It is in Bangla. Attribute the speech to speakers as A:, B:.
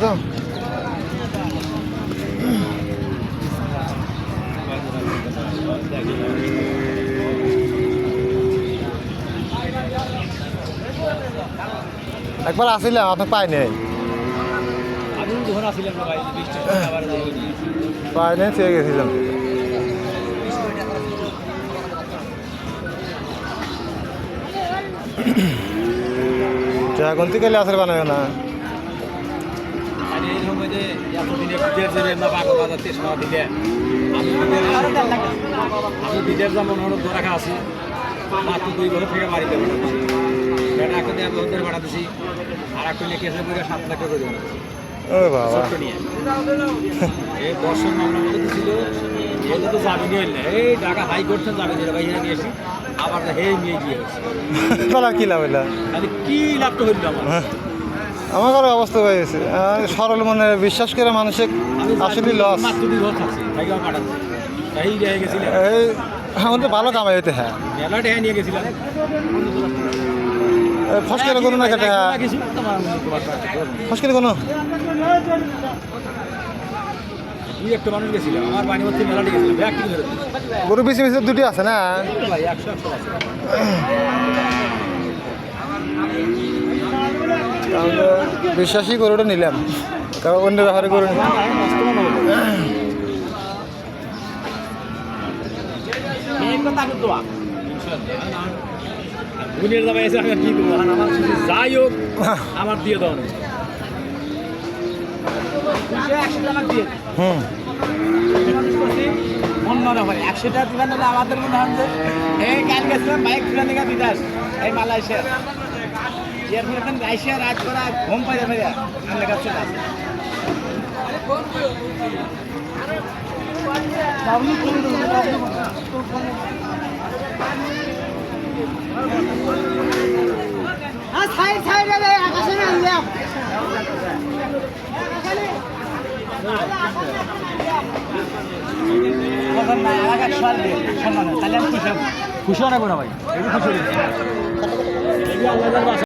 A: যাও একবার আসিলাম আপনি পাই নাই পাই নাই চেয়ে গেছিলাম এখন থেকে আসলে বানাবে না
B: আমি বিদেশ যেমন অনুরোধ রাখা আছি মাত্র 2 বছর থেকে বাড়িতে বেটা এখন 1 বছর ভাড়া দিছি আর একটা কেসে পুরো 7 লাখ টাকা করে
A: ও বাবা
B: এই বর্ষের মামলা মধ্যে ছিল এটা তো জামিন হইল না এই ঢাকা হাইকোর্ট থেকে জামিন দিল ভাই নিয়ে এসি আবার হে নিয়ে গিয়ে
A: কি লাভ হইলা
B: তাহলে কি লাভ তো হইল আমার
A: আমার অবস্থা হয়ে গেছে সরল মনে বিশ্বাস করে মানুষের আসলে লস
B: মাত্র 2 বছর আছে ভাই পাঠাচ্ছি তাই গিয়ে গেছিলাম
A: এই আমাদের ভালো কামাই হইতে হ্যাঁ
B: মেলা টাকা নিয়ে গেছিলাম
A: ফসকের কোনো না কেটে ফসকের কোনো
B: দুই একটা মানুষ গেছিল আমার বাড়ি মধ্যে মেলা গেছিল ব্যাগ কিনে ধরে
A: গরু বেশি বেশি দুটি আছে না
B: ভাই 100 আছে
A: বিশ্বাসই গরুটা নিলাম কারণ অন্য ব্যাপারে গরু
B: গুণের দামে এসে আমি কি করবো আমার যাই হোক আমার দিয়ে দাও অন্যরা হয় 100 টাকা দিবেন না আমাদের মনে হয় যে এই কাল গেছিলাম বাইক তুলে নিয়ে বিদাস এই মালয়েশিয়া এয়ারপোর্ট আইসিয়া রাত করা ঘুম পাই যাবে আমার কাছে আছে খুশি খুশি না ভাই খুশি